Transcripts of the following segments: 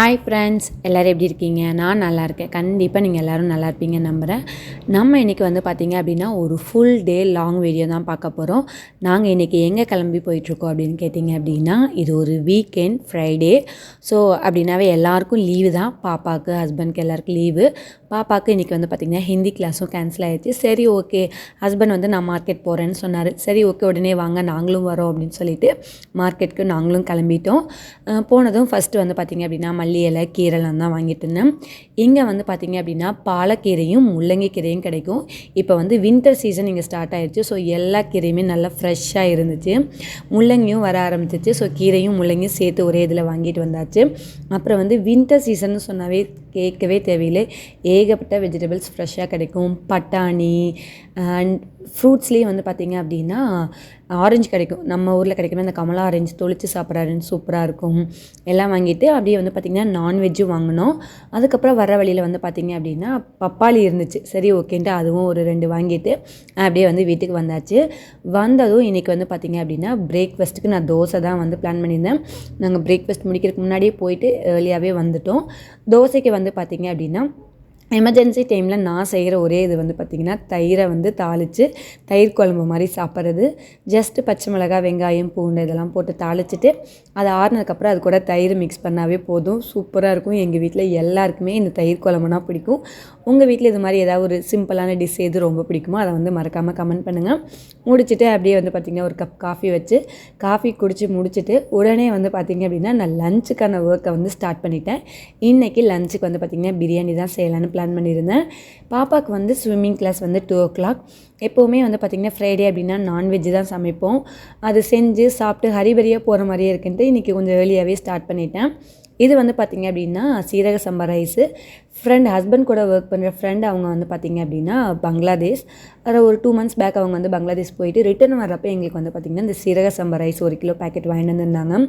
Hi friends, எல்லோரும் எப்படி இருக்கீங்க? நான் நல்லா இருக்கேன். கண்டிப்பாக நீங்கள் எல்லோரும் நல்லா இருப்பீங்கன்னு நம்புகிறேன். நம்ம இன்றைக்கி வந்து பார்த்திங்க அப்படின்னா ஒரு ஃபுல் டே லாங் வீடியோ தான் பார்க்க போகிறோம். நாங்கள் இன்றைக்கி எங்கே கிளம்பி போயிட்டுருக்கோம் அப்படின்னு கேட்டிங்க அப்படின்னா, இது ஒரு வீக்கெண்ட் ஃப்ரைடே. ஸோ அப்படின்னாவே எல்லாருக்கும் லீவு தான். பாப்பாவுக்கு, ஹஸ்பண்ட்க்கு எல்லாருக்கும் லீவு. பாப்பாவுக்கு இன்றைக்கி வந்து பார்த்திங்கன்னா ஹிந்தி கிளாஸும் கேன்சல் ஆகிடுச்சு. சரி ஓகே, ஹஸ்பண்ட் வந்து நான் மார்க்கெட் போகிறேன்னு சொன்னார். சரி ஓகே, உடனே வாங்க நாங்களும் வரோம் அப்படின்னு சொல்லிட்டு மார்க்கெட்டுக்கு நாங்களும் கிளம்பிட்டோம். போனதும் ஃபஸ்ட்டு வந்து பார்த்திங்க அப்படின்னா மல்லி இலை, கீரைலாம் தான் வாங்கிட்டு இருந்தேன். இங்கே வந்து பார்த்திங்க அப்படின்னா பாலக்கீரையும் முள்ளங்கி கீரையும் கிடைக்கும். இப்போ வந்து வின்டர் சீசன் இங்கே ஸ்டார்ட் ஆகிடுச்சு. ஸோ எல்லா கீரையுமே நல்லா ஃப்ரெஷ்ஷாக இருந்துச்சு. முள்ளங்கியும் வர ஆரம்பிச்சிச்சு. ஸோ கீரையும் முள்ளங்கியும் சேர்த்து ஒரே இதில் வாங்கிட்டு வந்தாச்சு. அப்புறம் வந்து வின்டர் சீசன் சொன்னாவே கேட்கவே தேவையில்லை. ஏகப்பட்ட வெஜிடபிள்ஸ் ஃப்ரெஷ்ஷாக கிடைக்கும். பட்டாணி அண்ட் ஃப்ரூட்ஸ்லேயே வந்து பார்த்திங்க அப்படின்னா ஆரஞ்சு கிடைக்கும். நம்ம ஊரில் கிடைக்கிற அந்த கமலா ஆரஞ்சு, தொளிச்சு சாப்பிட்ற ஆரஞ்சு சூப்பராக இருக்கும். எல்லாம் வாங்கிட்டு அப்படியே வந்து பார்த்திங்கன்னா நான்வெஜ்ஜும் வாங்கினோம். அதுக்கப்புறம் வர வழியில் வந்து பார்த்திங்க அப்படின்னா பப்பாளி இருந்துச்சு. சரி ஓகேன்ட்டு அதுவும் ஒரு 2 வாங்கிட்டு அப்படியே வந்து வீட்டுக்கு வந்தாச்சு. வந்ததும் இன்றைக்கி வந்து பார்த்திங்க அப்படின்னா பிரேக்ஃபாஸ்ட்டுக்கு நான் தோசை தான் வந்து பிளான் பண்ணியிருந்தேன். நாங்கள் பிரேக்ஃபாஸ்ட் முடிக்கிறதுக்கு முன்னாடியே போயிட்டு ஏர்லியாகவே வந்துட்டோம். தோசைக்கு வந்து பார்த்திங்க அப்படின்னா எமர்ஜென்சி டைமில் நான் செய்கிற ஒரே இது வந்து பார்த்திங்கன்னா தயிரை வந்து தாளித்து தயிர் குழம்பு மாதிரி சாப்பிட்றது. ஜஸ்ட்டு பச்சை மிளகாய், வெங்காயம், பூண்டு இதெல்லாம் போட்டு தாளிச்சிட்டு அது ஆறுனதுக்கப்புறம் அது கூட தயிர் மிக்ஸ் பண்ணாவே போதும். சூப்பராக இருக்கும். எங்கள் வீட்டில் எல்லாருக்குமே இந்த தயிர் குழம்புனா பிடிக்கும். உங்கள் வீட்டில் இது மாதிரி ஏதாவது ஒரு சிம்பிளான டிஷ் எது ரொம்ப பிடிக்குமோ அதை வந்து மறக்காமல் கமெண்ட் பண்ணுங்கள். முடிச்சுட்டு அப்படியே வந்து பார்த்திங்கன்னா ஒரு கப் காஃபி வச்சு காஃபி குடித்து முடிச்சுட்டு உடனே வந்து பார்த்திங்க அப்படின்னா நான் லஞ்சுக்கான ஒர்க்கை வந்து ஸ்டார்ட் பண்ணிட்டேன். இன்றைக்கி லஞ்சுக்கு வந்து பார்த்திங்கன்னா பிரியாணி தான் செய்யலான்னு பிளான் பண்ணியிருந்தேன். பாப்பாவுக்கு வந்து ஸ்விம்மிங் கிளாஸ் வந்து 2 o'clock. எப்போவுமே வந்து பார்த்திங்கன்னா ஃப்ரைடே அப்படின்னா நான்வெஜ்ஜு தான் சமைப்போம். அது செஞ்சு சாப்பிட்டு ஹரிபரியாக போகிற மாதிரியே இருக்குன்ட்டு இன்றைக்கி கொஞ்சம் ஏர்லியாகவே ஸ்டார்ட் பண்ணிட்டேன். இது வந்து பார்த்திங்க அப்படின்னா சீரக சம்பா ரைஸு. ஹஸ்பண்ட் கூட ஒர்க் பண்ணுற ஃப்ரெண்ட் அவங்க வந்து பார்த்திங்க அப்படின்னா பங்களாதேஷ். அதில் ஒரு 2 months பேக் அவங்க வந்து பங்களாதேஷ் போயிட்டு ரிட்டர்ன் வர்றப்போ எங்களுக்கு வந்து பார்த்திங்கன்னா இந்த சீரக சம்பா ரைஸ் 1 கிலோ பேக்கெட் வாங்கிட்டு வந்திருந்தாங்க.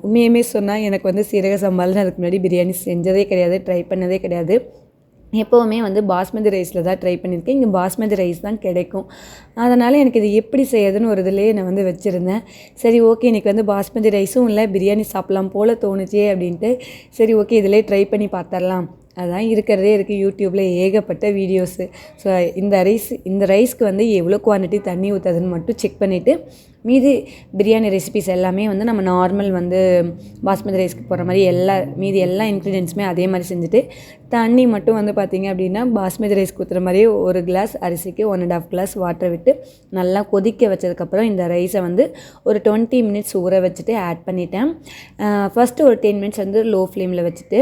உண்மையுமே சொன்னால் எனக்கு வந்து சீரக சம்பாவில் அதுக்கு முன்னாடி பிரியாணி செஞ்சதே கிடையாது, ட்ரை பண்ணதே கிடையாது. எப்போவுமே வந்து பாஸ்மதி ரைஸில் தான் ட்ரை பண்ணியிருக்கேன். இங்கே பாஸ்மதி ரைஸ் தான் கிடைக்கும். அதனால் எனக்கு இது எப்படி செய்யறதுன்னு ஒரு இதிலே நான் வந்து வச்சுருந்தேன். சரி ஓகே, இன்றைக்கி வந்து பாஸ்மதி ரைஸும் இல்லை, பிரியாணி சாப்பிட்லாம் போல் தோணுச்சே அப்படின்ட்டு சரி ஓகே இதிலே ட்ரை பண்ணி பார்த்துடலாம். அதுதான் இருக்கிறதே இருக்குது யூடியூப்பில் ஏகப்பட்ட வீடியோஸு. ஸோ இந்த ரைஸ்க்கு வந்து எவ்வளோ குவான்டிட்டி தண்ணி ஊற்றுதுன்னு மட்டும் செக் பண்ணிவிட்டு மீதி பிரியாணி ரெசிபிஸ் எல்லாமே வந்து நம்ம நார்மல் வந்து பாஸ்மதி ரைஸ்க்கு போடுற மாதிரி மீதி எல்லா இன்க்ரீடியன்ஸுமே அதே மாதிரி செஞ்சுட்டு தண்ணி மட்டும் வந்து பார்த்திங்க அப்படின்னா பாஸ்மதி ரைஸ்க்கு ஊற்றுற மாதிரியே 1 கிளாஸ் அரிசிக்கு 1.5 கிளாஸ் வாட்டர் விட்டு நல்லா கொதிக்க வச்சதுக்கப்புறம் இந்த ரைஸை வந்து ஒரு 20 minutes ஊற வச்சுட்டு ஆட் பண்ணிட்டேன். ஃபஸ்ட்டு ஒரு 10 minutes வந்து லோ ஃப்ளேமில் வச்சுட்டு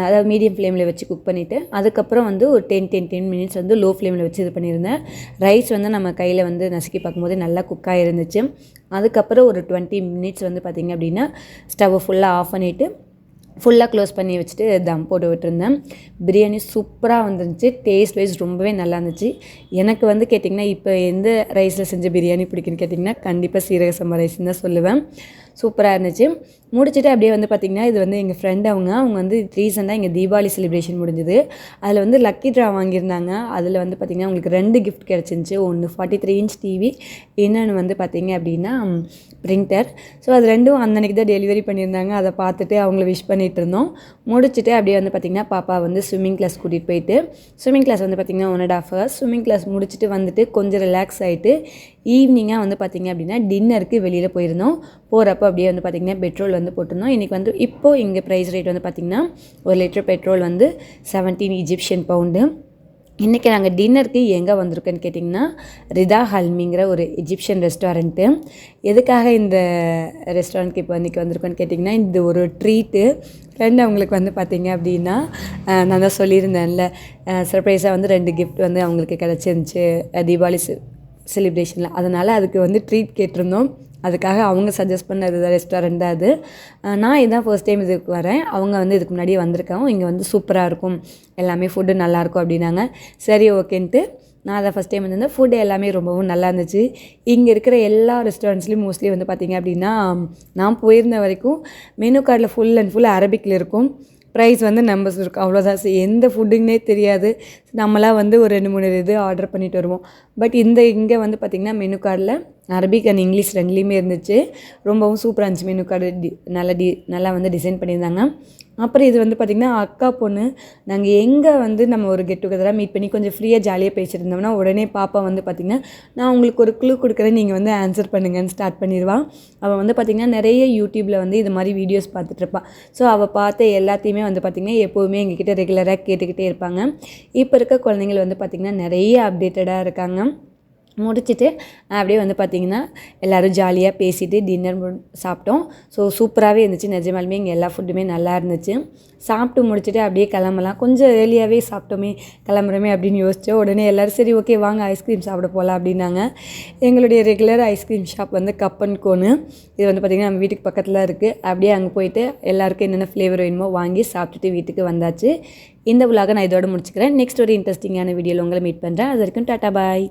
அதாவது மீடியம் ஃப்ளேமில் வச்சு குக் பண்ணிவிட்டு அதுக்கப்புறம் வந்து ஒரு 10 minutes வந்து லோ ஃப்ளேமில் வச்சு இது பண்ணியிருந்தேன். ரைஸ் வந்து நம்ம கையில் வந்து நசுக்கி பார்க்கும்போது நல்லா குக்காக இருந்துச்சு. அதுக்கப்புறம் ஒரு 20 minutes வந்து பார்த்திங்க அப்படின்னா ஸ்டவ்வை ஃபுல்லாக ஆஃப் பண்ணிவிட்டு ஃபுல்லாக க்ளோஸ் பண்ணி வச்சுட்டு தம் போட்டு விட்டுருந்தேன். பிரியாணி சூப்பராக வந்துருந்துச்சு. டேஸ்ட் வைஸ் ரொம்பவே நல்லா இருந்துச்சு. எனக்கு வந்து கேட்டிங்கன்னா இப்போ எந்த ரைஸில் செஞ்ச பிரியாணி பிடிக்குன்னு கேட்டிங்கன்னா கண்டிப்பாக சீரக சம்பா ரைஸ்ன்னு தான் சொல்லுவேன். சூப்பராக இருந்துச்சு. முடிச்சுட்டு அப்படியே வந்து பார்த்திங்கன்னா இது வந்து எங்கள் ஃப்ரெண்ட் அவங்க வந்து ரீசெண்டாக இங்கே தீபாவளி செலிப்ரேஷன் முடிஞ்சுது. அதில் வந்து லக்கி ட்ரா வாங்கியிருந்தாங்க. அதில் வந்து பார்த்திங்கன்னா அவங்களுக்கு 2 கிஃப்ட் கிடச்சிருந்துச்சி. ஒன்று 43 inch டிவி, இன்னொன்று வந்து பார்த்திங்க அப்படின்னா பிரிண்டர். ஸோ அது 2ம் அன்னைக்கு தான் டெலிவரி பண்ணியிருந்தாங்க. அதை பார்த்துட்டு அவங்கள விஷ் பண்ணிகிட்டு இருந்தோம். முடிச்சுட்டு அப்படியே வந்து பார்த்திங்கன்னா பாப்பா வந்து ஸ்விம்மிங் கிளாஸ் கூட்டிகிட்டு போயிட்டு ஸ்விம்மிங் கிளாஸ் வந்து பார்த்திங்கன்னா 1.5 hours ஸ்விம்மிங் கிளாஸ் முடிச்சுட்டு வந்துட்டு கொஞ்சம் ரிலாக்ஸ் ஆகிட்டு ஈவினிங்காக வந்து பார்த்திங்க அப்படின்னா டின்னருக்கு வெளியில் போயிருந்தோம். போகிறப்போ அப்படியே வந்து பார்த்திங்கன்னா பெட்ரோல் வந்து போட்டிருந்தோம். இன்றைக்கி வந்து இப்போது இங்கே ப்ரைஸ் ரேட் வந்து பார்த்திங்கன்னா 1 லிட்டர் பெட்ரோல் வந்து 17 Egyptian pound. இன்றைக்கி நாங்கள் டின்னருக்கு எங்கே வந்திருக்கோன்னு கேட்டிங்கன்னா ரிதா ஹல்மிங்கிற ஒரு எஜிப்ஷியன் ரெஸ்டாரண்ட்டு. எதுக்காக இந்த ரெஸ்டாரண்ட்டுக்கு இப்போ இன்றைக்கி வந்திருக்கோன்னு கேட்டிங்கன்னா இது ஒரு ட்ரீட்டு. ஃப்ரெண்ட் அவங்களுக்கு வந்து பார்த்திங்க அப்படின்னா நான் தான் சொல்லியிருந்தேன்ல சர்ப்ரைஸாக வந்து 2 கிஃப்ட் வந்து அவங்களுக்கு கிடச்சிருந்துச்சி தீபாவளி செலிப்ரேஷனில். அதனால் அதுக்கு வந்து ட்ரீட் கேட்டிருந்தோம். அதுக்காக அவங்க சஜஸ்ட் பண்ணது தான் ரெஸ்டாரண்ட் தான் அது. நான் இதான் ஃபர்ஸ்ட் டைம் இதுக்கு வரேன். அவங்க வந்து இதுக்கு முன்னாடியே வந்திருக்காங்க. இங்கே வந்து சூப்பராக இருக்கும், எல்லாமே ஃபுட்டு நல்லாயிருக்கும் அப்படின்னாங்க. சரி ஓகேன்ட்டு நான் அதை ஃபஸ்ட் டைம் வந்திருந்தேன். ஃபுட்டு எல்லாமே ரொம்பவும் நல்லா இருந்துச்சு. இங்கே இருக்கிற எல்லா ரெஸ்டாரண்ட்ஸ்லேயும் மோஸ்ட்லி வந்து பார்த்திங்க அப்படின்னா நான் போயிருந்த வரைக்கும் மெனு கார்டில் ஃபுல் அண்ட் ஃபுல் அரபிக்கில் இருக்கும். ப்ரைஸ் வந்து நம்பர்ஸ் இருக்கும், அவ்வளோதான். எந்த ஃபுட்டுன்னே தெரியாது. நம்மளாம் வந்து ஒரு 2-3 இது ஆர்டர் பண்ணிட்டு வருவோம். பட் இங்கே வந்து பார்த்திங்கன்னா மெனு கார்டில் அரபிக் அண்ட் இங்கிலீஷ் ரெண்டுலேயுமே இருந்துச்சு. ரொம்பவும் சூப்பராக இருந்துச்சு. மெனு கார்டு நல்லா வந்து டிசைன் பண்ணியிருந்தாங்க. அப்புறம் இது வந்து பார்த்திங்கன்னா அக்கா பொண்ணு. நாங்கள் எங்கே வந்து நம்ம ஒரு கெட் டுகெதராக மீட் பண்ணி கொஞ்சம் ஃப்ரீயாக ஜாலியாக பேசியிருந்தோம்னா உடனே பாப்பா வந்து பார்த்திங்கன்னா நான் உங்களுக்கு ஒரு க்ளூ கொடுக்குறேன், நீங்கள் வந்து ஆன்சர் பண்ணுங்கன்னு ஸ்டார்ட் பண்ணிடுவான். அவள் வந்து பார்த்திங்கன்னா நிறைய யூடியூப்பில் வந்து இது மாதிரி வீடியோஸ் பார்த்துட்ருப்பாள். ஸோ அவள் பார்த்த எல்லாத்தையுமே வந்து பார்த்திங்கன்னா எப்போவுமே எங்ககிட்ட ரெகுலராக கேட்டுக்கிட்டே இருப்பாங்க. இப்போ இருக்க குழந்தைங்கள் வந்து பார்த்திங்கன்னா நிறைய அப்டேட்டடாக இருக்காங்க. முடிச்சுட்டு அப்படியே வந்து பார்த்திங்கன்னா எல்லோரும் ஜாலியாக பேசிவிட்டு டின்னர் சாப்பிட்டோம். ஸோ சூப்பராகவே இருந்துச்சு. நிஜமாலுமே இங்கே எல்லா ஃபுட்டுமே நல்லா இருந்துச்சு. சாப்பிட்டு முடிச்சுட்டு அப்படியே கிளம்பலாம், கொஞ்சம் ஏர்லியாகவே சாப்பிட்டோமே கிளம்புறோமே அப்படின்னு யோசித்தோம். உடனே எல்லோரும் சரி ஓகே வாங்க ஐஸ்கிரீம் சாப்பிட போகலாம் அப்படின்னாங்க. எங்களுடைய ரெகுலர் ஐஸ்கிரீம் ஷாப் வந்து கப் அண்ட் கோனு. இது வந்து பார்த்திங்கன்னா நம்ம வீட்டுக்கு பக்கத்தில் இருக்குது. அப்படியே அங்கே போயிட்டு எல்லாருக்கும் என்னென்ன ஃப்ளேவர் வேணுமோ வாங்கி சாப்பிட்டுட்டு வீட்டுக்கு வந்தாச்சு. இந்த விலாகை நான் இதோட முடிச்சுக்கிறேன். நெக்ஸ்ட் ஒரு இன்ட்ரெஸ்டிங்கான வீடியோவில் உங்களை மீட் பண்ணுறேன். அது வரைக்கும் டாட்டா பாய்.